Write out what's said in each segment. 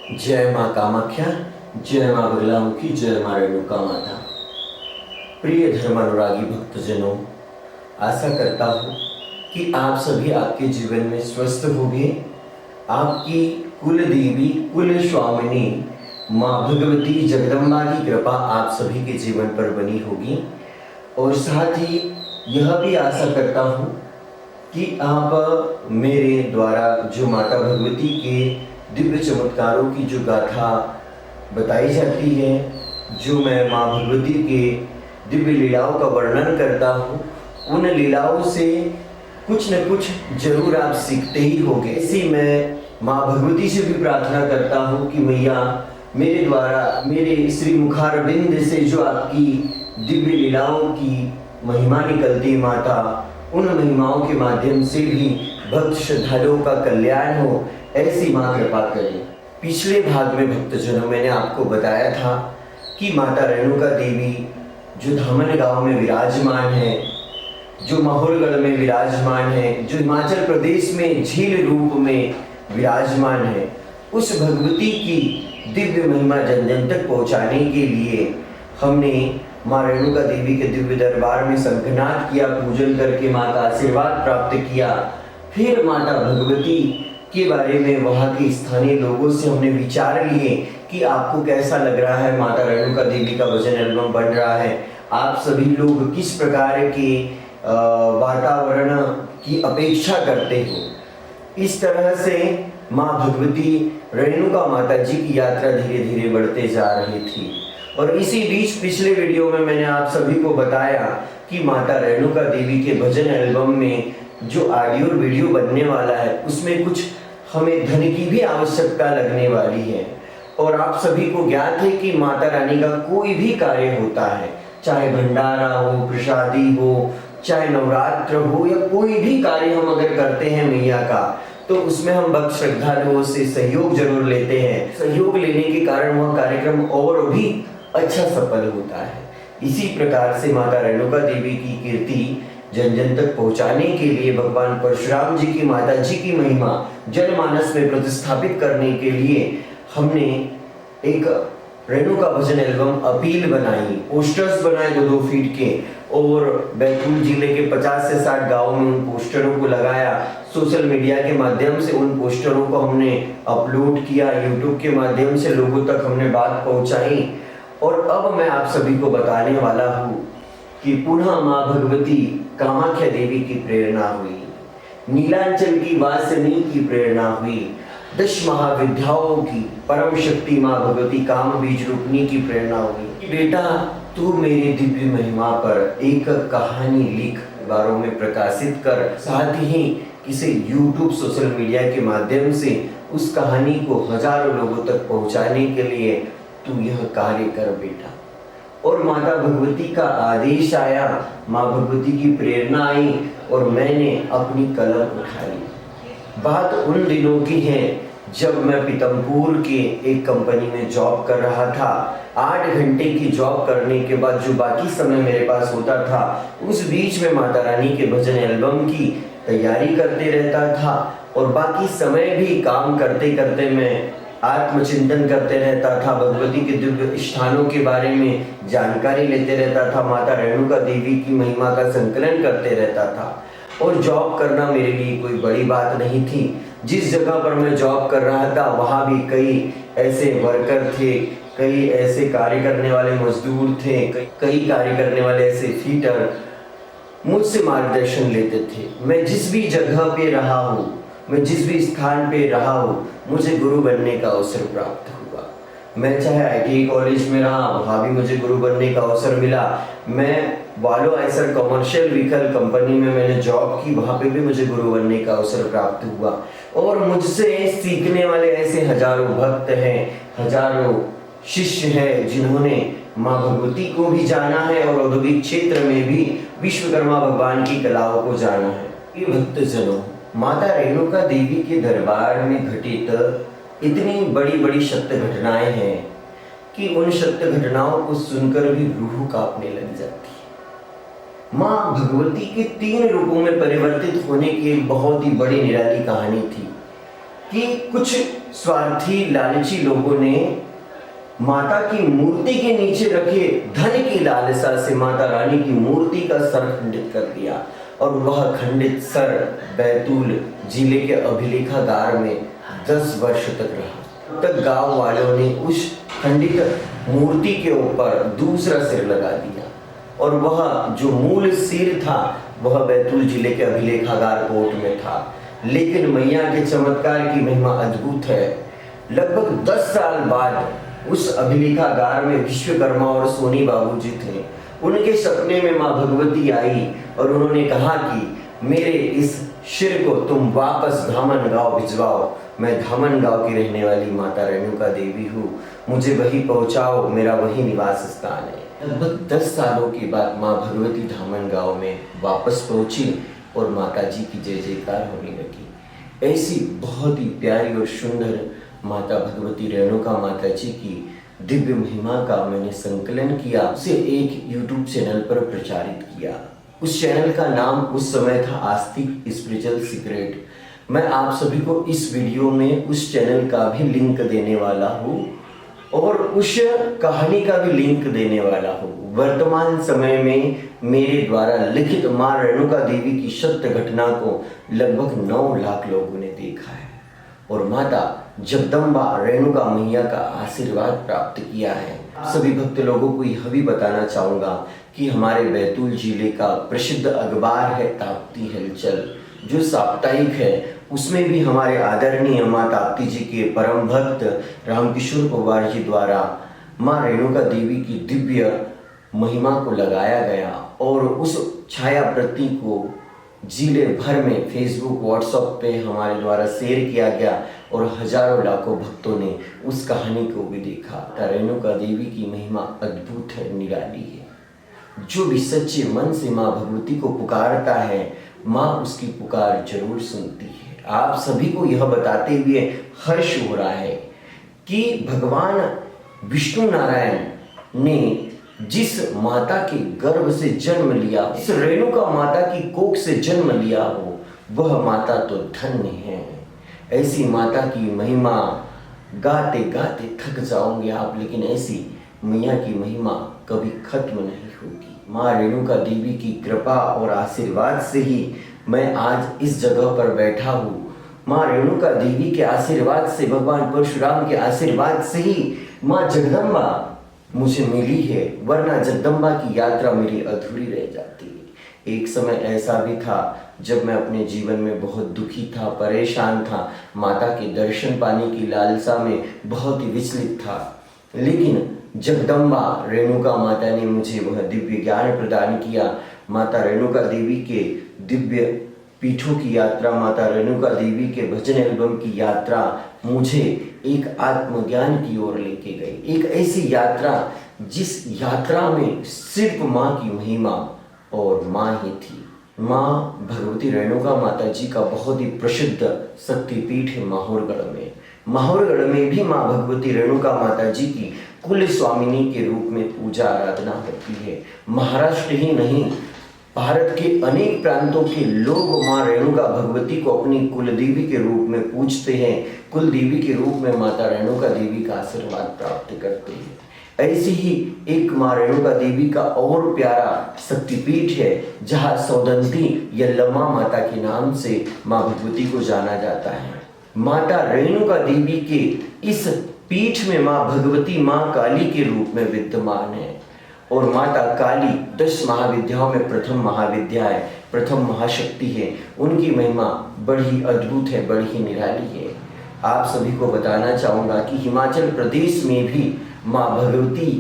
जय माँ कामाख्या, जय माँ बगलामुखी, जय माँ रेणुका माता। प्रिय धर्मानुरागी भक्तजनों, आशा करता हूँ कि आप सभी आपके जीवन में स्वस्थ होंगे। आपकी कुल देवी कुल स्वामिनी माँ भगवती जगदम्बा की कृपा आप सभी के जीवन पर बनी होगी। और साथ ही यह भी आशा करता हूँ कि आप मेरे द्वारा जो माता भगवती के दिव्य चमत्कारों की जो गाथा बताई जाती है, जो मैं माँ भगवती के दिव्य लीलाओं का वर्णन करता हूँ, उन लीलाओं से कुछ न कुछ जरूर आप सीखते ही होंगे। इसी मैं माँ भगवती से भी प्रार्थना करता हूँ कि मैया मेरे द्वारा मेरे श्री मुखारविंद से जो आपकी दिव्य लीलाओं की महिमा निकलती है माता, उन महिमाओं के माध्यम से भी भक्त श्रद्धालुओं का कल्याण हो, ऐसी माँ कृपा करें। पिछले भाग में भक्तजनों मैंने आपको बताया था कि माता रेणुका देवी जो धामन गांव में विराजमान है, जो माहौलगढ़ में विराजमान है, जो हिमाचल प्रदेश में झील रूप में विराजमान है, उस भगवती की दिव्य महिमा जन जन तक पहुँचाने के लिए हमने माँ रेणुका देवी के दिव्य दरबार में शंखनाद किया, पूजन करके माँ का आशीर्वाद प्राप्त किया। फिर माता भगवती के बारे में वहाँ के स्थानीय लोगों से हमने विचार लिए कि आपको कैसा लग रहा है, माता रेणुका देवी का भजन एल्बम बन रहा है, आप सभी लोग किस प्रकार के वातावरण की अपेक्षा करते हो। इस तरह से माँ भगवती रेणुका माता जी की यात्रा धीरे धीरे बढ़ते जा रही थी। और इसी बीच पिछले वीडियो में मैंने आप सभी को बताया कि माता रेणुका देवी के भजन एल्बम में जो ऑडियो वीडियो बनने वाला है, उसमें कुछ हमें धन की भी आवश्यकता लगने वाली है। और आप सभी को ज्ञात है कि माता रानी का कोई भी कार्य होता है, चाहे भंडारा हो, प्रसादी हो, चाहे नवरात्र हो, या कोई भी कार्य हम अगर करते हैं मैया का, तो उसमें हम भक्त श्रद्धालुओं से सहयोग जरूर लेते हैं। सहयोग लेने के कारण वह कार्यक्रम और भी अच्छा सफल होता है। इसी प्रकार से माता रेणुका देवी की कीर्ति जन जन तक पहुंचाने के लिए भगवान परशुराम जी की माता जी की महिमा जनमानस में प्रतिस्थापित करने के लिए हमने एक रेणुका भजन एल्बम अपील बनाई, पोस्टर्स बनाए 2-2 फीट के, और बैतूल जिले के 50 से 60 गाँव में उन पोस्टरों को लगाया। सोशल मीडिया के माध्यम से उन पोस्टरों को हमने अपलोड किया, यूट्यूब के माध्यम से लोगों तक हमने बात पहुंचाई। और अब मैं आप सभी को बताने वाला हूँ कि पुनः माँ भगवती कामाख्या देवी की प्रेरणा हुई, नीलांचल की वासनी की प्रेरणा हुई, 10 महाविद्याओं की परम शक्ति माँ भगवती काम बीज रूपनी की प्रेरणा हुई। बेटा तू मेरी दिव्य महिमा पर एक कहानी लिख, अखबारों में प्रकाशित कर, साथ ही किसी यूट्यूब सोशल मीडिया के माध्यम से उस कहानी को हजारों लोगों तक पहुंचाने के लिए तू यह कार्य कर बेटा। और माता भगवती का आदेश आया, माँ भगवती की प्रेरणा आई और मैंने अपनी कलम उठा ली। बात उन दिनों की है जब मैं पीतमपुर के एक कंपनी में जॉब कर रहा था। 8 घंटे की जॉब करने के बाद जो बाकी समय मेरे पास होता था, उस बीच में माता रानी के भजन एल्बम की तैयारी करते रहता था। और बाकी समय भी काम करते करते मैं आत्मचिंतन करते रहता था, भगवती के दिव्य स्थानों के बारे में जानकारी लेते रहता था, माता रेणुका देवी की महिमा का संकलन करते रहता था। और जॉब करना मेरे लिए कोई बड़ी बात नहीं थी। जिस जगह पर मैं जॉब कर रहा था वहाँ भी कई ऐसे वर्कर थे, कई ऐसे कार्य करने वाले मजदूर थे, कई कार्य करने वाले ऐसे फीटर मुझसे मार्गदर्शन लेते थे। मैं जिस भी जगह पे रहा हूँ, मैं जिस भी स्थान पे रहा हूँ, मुझे गुरु बनने का अवसर प्राप्त हुआ। मैं चाहे ITI कॉलेज में रहा, वहाँ भी मुझे गुरु बनने का अवसर मिला। मैं वालो आइसर कमर्शियल व्हीकल कंपनी में मैंने जॉब की, वहाँ पे भी मुझे गुरु बनने का अवसर प्राप्त हुआ। और मुझसे सीखने वाले ऐसे हजारों भक्त हैं, हजारों शिष्य हैं जिन्होंने माँ भगवती को भी जाना है और औद्योगिक क्षेत्र में भी विश्वकर्मा भगवान की कलाओं को जाना है। ये भक्तजनों, माता रेणुका देवी के दरबार में घटित इतनी बड़ी बड़ी सत्य घटनाएं हैं कि उन सत्य घटनाओं को सुनकर भी रूह कांपने लग जाती है। माँ भगवती के 3 रूपों में परिवर्तित होने की एक बहुत ही बड़ी निराली कहानी थी कि कुछ स्वार्थी लालची लोगों ने माता की मूर्ति के नीचे रखे धन की लालसा से माता रानी की मूर्ति का सर खंडित कर दिया और वह खंडित सर बैतूल जिले के अभिलेखागार में 10 वर्ष तक रहा। तब गांव वालों ने उस खंडित मूर्ति के ऊपर दूसरा सिर लगा दिया और वह जो मूल सिर था वह बैतूल जिले के अभिलेखागार कोर्ट में था। लेकिन मैया के चमत्कार की महिमा अद्भुत है। लगभग 10 साल बाद उस अभिलेखागार में विश्वकर्मा और सोनी बाबूजी थे। उनके सपने में माँ भगवती आई और उन्होंने कहा कि मेरे इस सिर को तुम वापस धामन गांव भिजवाओ। मैं धामन गांव की रहने वाली माता रेणुका देवी हूँ, मुझे वही पहुँचाओ, मेरा वही निवास स्थान है। लगभग 10 सालों के बाद माँ भगवती धामन गांव में वापस पहुंची और माता जी की जय जयकार होने लगी। ऐसी बहुत ही प्यारी और सुंदर माता भगवती रेणुका माता जी की दिव्य महिमा का मैंने संकलन किया, उसे एक YouTube चैनल पर प्रचारित किया। उस चैनल का नाम उस समय था आस्तिक स्पिरिचुअल सीक्रेट। मैं आप सभी को इस वीडियो में उस चैनल का भी लिंक देने वाला हूँ और उस कहानी का भी लिंक देने वाला हूँ। वर्तमान समय में मेरे द्वारा लिखित माँ रेणुका देवी की सत्य घटना को लगभग 9 लाख लोगों ने देखा है और माता जगदम्बा रेणुका मैया का आशीर्वाद प्राप्त किया है। सभी भक्त लोगों को यह भी बताना चाहूँगा कि हमारे बैतूल जिले का प्रसिद्ध अखबार है ताप्ती हलचल, जो साप्ताहिक है, उसमें भी हमारे आदरणीय माँ ताप्ती जी के परम भक्त रामकिशोर पवार जी द्वारा माँ रेणुका देवी की दिव्य महिमा को लगाया गया और उस छाया प्रति को जिले भर में फेसबुक व्हाट्सएप पे हमारे द्वारा शेयर किया गया और हजारों लाखों भक्तों ने उस कहानी को भी देखा। रेणुका देवी की महिमा अद्भुत है, निराली है। जो भी सच्चे मन से माँ भगवती को पुकारता है, माँ उसकी पुकार जरूर सुनती है। आप सभी को यह बताते हुए हर्ष हो रहा है कि भगवान विष्णु नारायण ने जिस माता के गर्भ से जन्म लिया, इस रेणुका माता की कोख से जन्म लिया हो, वह माता तो धन्य है। ऐसी माता की महिमा गाते गाते थक जाओगे आप, लेकिन ऐसी मैया की महिमा कभी खत्म नहीं होगी। माँ रेणुका देवी की कृपा और आशीर्वाद से ही मैं आज इस जगह पर बैठा हूँ। माँ रेणुका देवी के आशीर्वाद से, भगवान परशुराम के आशीर्वाद से ही माँ जगदम्बा मुझे मिली है, वरना जगदम्बा की यात्रा मेरी अधूरी रह जाती है। एक समय ऐसा भी था जब मैं अपने जीवन में बहुत दुखी था, परेशान था, माता के दर्शन पाने की लालसा में बहुत ही विचलित था, लेकिन जगदम्बा रेणुका माता ने मुझे वह दिव्य ज्ञान प्रदान किया। माता रेणुका देवी के दिव्य पीठों की यात्रा, माता रेणुका देवी के भजन एल्बम की यात्रा मुझे एक आत्मज्ञान की ओर लेके गई। एक ऐसी यात्रा जिस यात्रा में सिर्फ माँ की महिमा और माँ ही थी। माँ भगवती रेणुका माता जी का बहुत ही प्रसिद्ध शक्तिपीठ है माहौरगढ़ में। माहौरगढ़ में भी माँ भगवती रेणुका माता जी की कुल स्वामिनी के रूप में पूजा आराधना होती है। महाराष्ट्र ही नहीं, भारत के अनेक प्रांतों के लोग माँ रेणुका भगवती को अपनी कुलदेवी के रूप में पूजते हैं, कुलदेवी के रूप में माता रेणुका देवी का आशीर्वाद प्राप्त करते हैं। ऐसी ही एक माँ रेणुका देवी का और प्यारा शक्तिपीठ है जहाँ सौदंती यल्लमा माता के नाम से माँ भगवती को जाना जाता है। माता रेणुका देवी के इस पीठ में माँ भगवती माँ काली के रूप में विद्यमान है और माता काली 10 महाविद्याओं में प्रथम महाविद्या है, प्रथम महाशक्ति है। उनकी महिमा बड़ी अद्भुत है, बड़ी निराली है। आप सभी को बताना चाहूँगा कि हिमाचल प्रदेश में भी माँ भगवती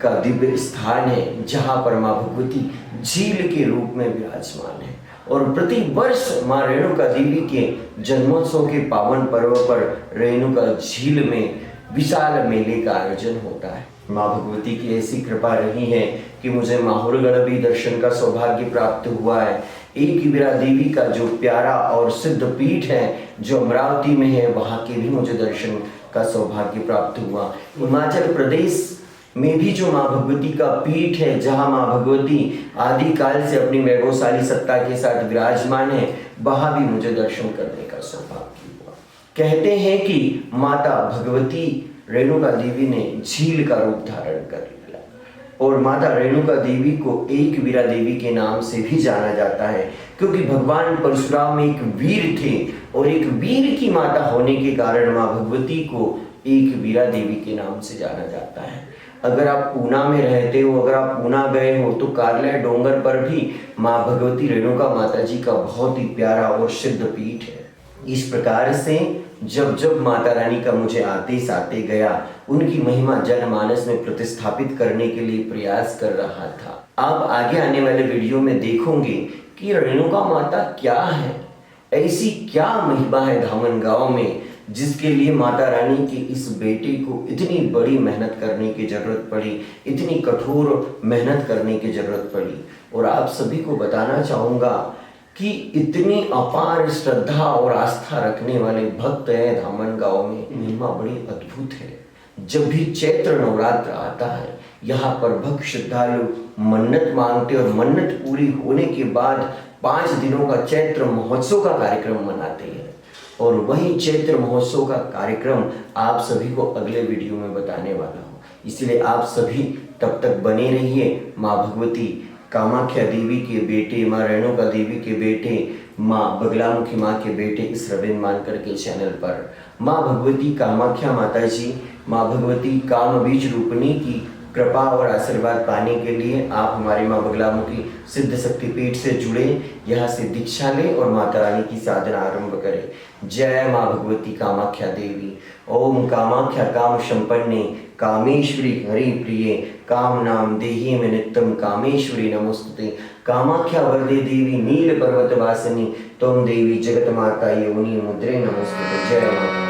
का दिव्य स्थान है जहाँ पर माँ भगवती झील के रूप में विराजमान है और प्रति वर्ष माँ रेणुका देवी के जन्मोत्सव के पावन पर्व पर रेणुका झील में विशाल मेले का आयोजन होता है। माँ भगवती की ऐसी कृपा रही है कि मुझे माहौरगढ़ भी दर्शन का सौभाग्य प्राप्त हुआ है। एक बिरा देवी का जो प्यारा और सिद्ध पीठ है जो अमरावती में है, वहाँ के भी मुझे दर्शन का सौभाग्य प्राप्त हुआ। हिमाचल प्रदेश में भी जो माँ भगवती का पीठ है जहाँ माँ भगवती आदिकाल से अपनी वैभवशाली सत्ता के साथ विराजमान है, वहाँ भी मुझे दर्शन करने का सौभाग्य हुआ। कहते हैं कि माता भगवती रेणुका देवी ने झील का रूप धारण कर लिया और माता रेणुका देवी को एक वीरा देवी के नाम से भी जाना जाता है, क्योंकि भगवान परशुराम एक वीर थे और एक वीर की माता होने के कारण माँ भगवती को एक वीरा देवी के नाम से जाना जाता है। अगर आप पूना में रहते हो, अगर आप पूना गए हो तो कार्ला डोंगर पर भी माँ भगवती रेणुका माता जी का बहुत ही प्यारा और सिद्ध पीठ है। इस प्रकार से जब जब माता रानी का मुझे आदेश आते गया, उनकी महिमा जनमानस में प्रतिस्थापित करने के लिए प्रयास कर रहा था। आप आगे आने वाले वीडियो में देखोगे कि रेणुका माता क्या है, ऐसी क्या महिमा है धामन गांव में जिसके लिए माता रानी के इस बेटे को इतनी बड़ी मेहनत करने की जरूरत पड़ी, इतनी कठोर मेहनत करने की जरूरत पड़ी। और आप सभी को बताना चाहूँगा कि इतनी अपार श्रद्धा और आस्था रखने वाले भक्त हैं धामन गांव में, महिमा बड़ी अद्भुत है। जब भी चैत्र नवरात्र आता है, यहाँ पर भक्त श्रद्धालु मन्नत मांगते और मन्नत पूरी होने के बाद 5 दिनों का चैत्र महोत्सव का कार्यक्रम मनाते हैं। और वही चैत्र महोत्सव का कार्यक्रम आप सभी को अगले वीडियो में बताने वाला हूँ, इसलिए आप सभी तब तक बने रहिए माँ भगवती कामाख्या देवी के बेटे, माँ रेणुका देवी के बेटे, माँ बगलामुखी माँ के बेटे इस रविंद्र मानकर के चैनल पर। माँ भगवती कामाख्या माता जी, माँ भगवती काम बीज रूपनी की कृपा और आशीर्वाद पाने के लिए आप हमारे माँ बगलामुखी सिद्ध शक्ति पीठ से जुड़े, यहाँ से दीक्षा लें और माता रानी की साधना आरंभ करें। जय माँ भगवती कामाख्या देवी। ओम कामाख्या काम संपन्ने कामेश्वरी हरि प्रिये काम नाम देहि में नित्यम कामेश्वरी नमोस्तुते। कामाख्या वरदे देवी नील पर्वत वासिनी तम देवी जगत माता योनि मुद्रे नमोस्तुते। जय माता।